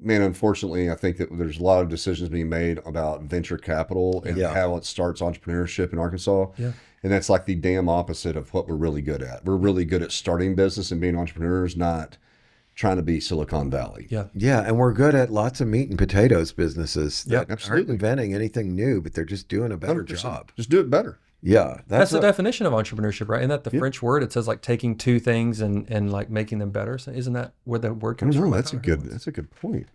unfortunately, I think that there's a lot of decisions being made about venture capital and how it starts entrepreneurship in Arkansas. Yeah. And that's like the damn opposite of what we're really good at. We're really good at starting business and being entrepreneurs, not trying to be Silicon Valley. Yeah. Yeah. And we're good at lots of meat and potatoes businesses that absolutely. aren't inventing anything new, but they're just doing a better 100%. Job. Just do it better. Yeah. That's the definition of entrepreneurship, right? Isn't that the French word? It says like taking two things and like making them better. So isn't that where the word comes from? That's a good point.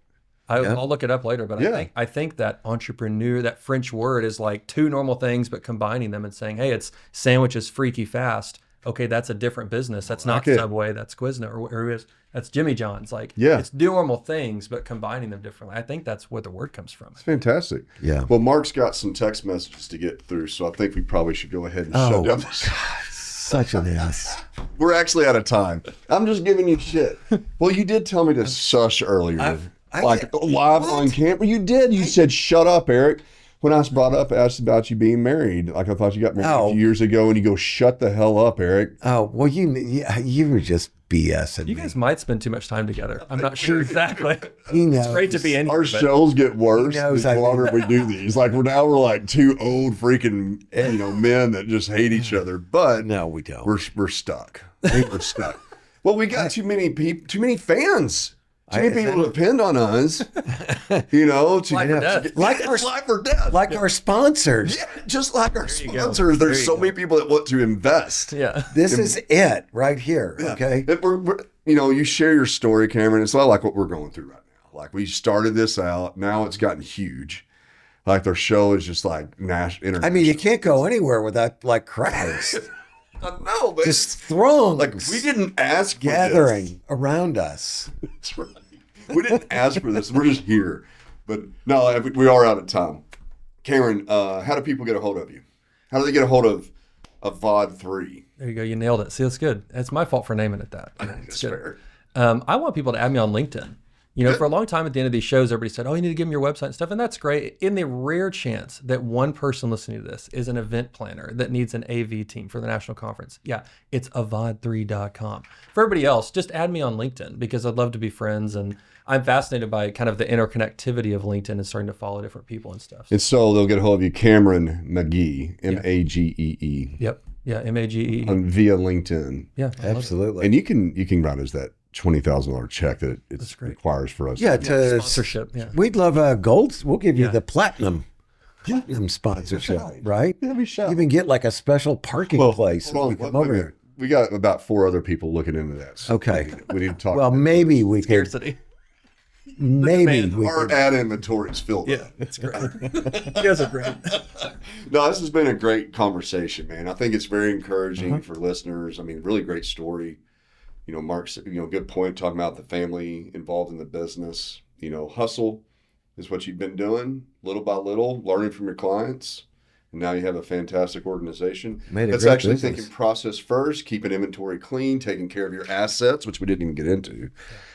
I'll look it up later, but I think that entrepreneur, that French word is like two normal things, but combining them and saying, hey, it's sandwiches freaky fast. Okay, that's a different business. That's not Subway, that's Quiznos, or that's Jimmy John's. Like, it's normal things, but combining them differently. I think that's where the word comes from. It's fantastic. Yeah. Well, Mark's got some text messages to get through, so I think we probably should go ahead and shut down this. Such an ass. We're actually out of time. I'm just giving you shit. Well, you did tell me to shush earlier. Live on camera. You did. You said, shut up, Eric. When I was asked about you being married, like I thought you got married a few years ago, and you go, shut the hell up, Eric. Oh, well, you were just BSing. You guys might spend too much time together. I'm not sure exactly. It's great to be in Our here, shows get worse the longer we do these. Like we're like two old freaking men that just hate each other. But no, we don't. We're stuck. We're stuck. Well, we got too many fans. Too many people depend on us, you know, to Life or death. Like it's life or death. Like our sponsors. Yeah, just like our sponsors, there's so many people that want to invest. Yeah. This is it right here. Yeah. Okay. We're, you know, you share your story, Cameron. It's a lot like what we're going through right now. Like we started this out, now it's gotten huge. Like their show is just like international. I mean, you can't go anywhere without like crowds. I know, but Just throngs. like we didn't ask for gathering around us. this. That's right. We didn't ask for this. We're just here. But no, we are out of time. Cameron, how do people get a hold of you? How do they get a hold of VOD 3? There you go. You nailed it. See, that's good. It's my fault for naming it that. That's fair. I want people to add me on LinkedIn. You know, for a long time at the end of these shows, everybody said, oh, you need to give them your website and stuff. And that's great. In the rare chance that one person listening to this is an event planner that needs an AV team for the national conference. Yeah, it's avod3.com. For everybody else, just add me on LinkedIn because I'd love to be friends. And I'm fascinated by kind of the interconnectivity of LinkedIn and starting to follow different people and stuff. And so they'll get a hold of you, Cameron Magee, Magee. Yep. Yeah, Magee. Via LinkedIn. Yeah, Absolutely. And you can write us that $20,000 check that it requires for us. Yeah, to sponsorship. Yeah. We'd love gold. We'll give you the platinum sponsorship, right? Yeah, we shall. You even get like a special parking place. Hold on, We come over here. we got about 4 other people looking into that. So Okay. we need to talk. Well, maybe we could. Scarcity. Maybe we our could. ad inventory is filled. Yeah, that's great. You guys are great. No, this has been a great conversation, man. I think it's very encouraging for listeners. I mean, really great story. You know, Mark's, good point talking about the family involved in the business. You know, hustle is what you've been doing little by little, learning from your clients. And now you have a fantastic organization. Made a that's great actually business. thinking process first, keeping inventory clean, taking care of your assets, which we didn't even get into.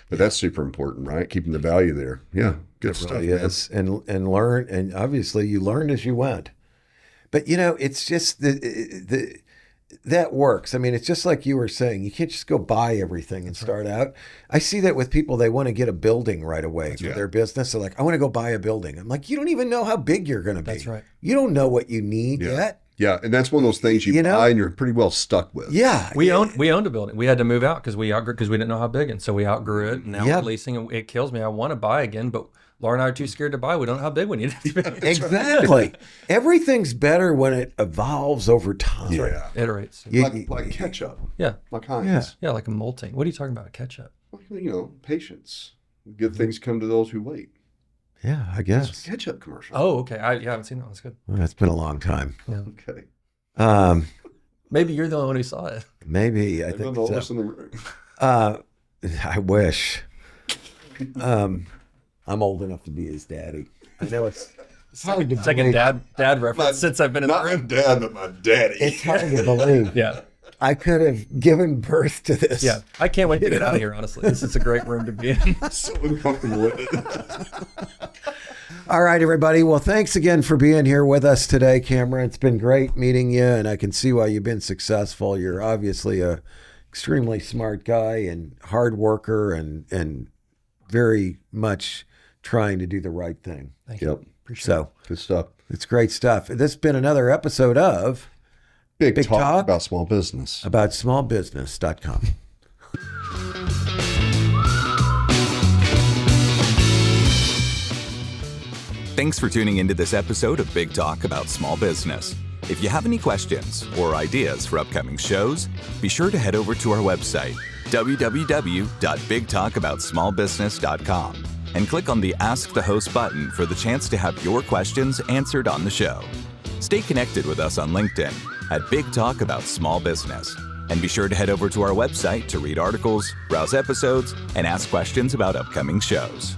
But that's super important, right? Keeping the value there. Yeah, good stuff. Really man. is. And learn, and obviously you learned as you went. But it's just that works. I mean, it's just like you were saying, you can't just go buy everything and start out. I see that with people, they want to get a building right away for their business. They're like, I want to go buy a building. I'm like, you don't even know how big you're going to be. That's right. You don't know what you need yet. Yeah, and that's one of those things you buy and you're pretty well stuck with. Yeah. We owned a building. We had to move out because we didn't know how big, and so we outgrew it. And now we're leasing, and it kills me. I want to buy again, but Laura and I are too scared to buy. We don't know how big we need it to be. Exactly. Everything's better when it evolves over time. Yeah. Iterates. Like ketchup. Yeah. Like Heinz. Yeah, like a molting. What are you talking about? Ketchup. Patience. Good things come to those who wait. Yeah, I guess. Ketchup commercial. Oh, okay. I haven't seen that one. That's good. Well, it's been a long time. Yeah. Okay. Maybe you're the only one who saw it. Maybe. I think so. In the room. I wish. I'm old enough to be his daddy. I know it's hard to Second believe. dad reference since I've been in the Not my room. dad, but my daddy. It's hard to believe. Yeah. I could have given birth to this. Yeah. I can't wait to get out of here, honestly. This is a great room to be in. So uncomfortable with it. All right, everybody. Well, thanks again for being here with us today, Cameron. It's been great meeting you, and I can see why you've been successful. You're obviously a extremely smart guy and hard worker and very much trying to do the right thing. Thank you. Yep. Appreciate it. Good stuff. It's great stuff. This has been another episode of Big Talk talk about small business. about smallbusiness.com. Thanks for tuning into this episode of Big Talk About Small Business. If you have any questions or ideas for upcoming shows, be sure to head over to our website, www.bigtalkaboutsmallbusiness.com, and click on the Ask the Host button for the chance to have your questions answered on the show. Stay connected with us on LinkedIn at Big Talk About Small Business. And be sure to head over to our website to read articles, browse episodes, and ask questions about upcoming shows.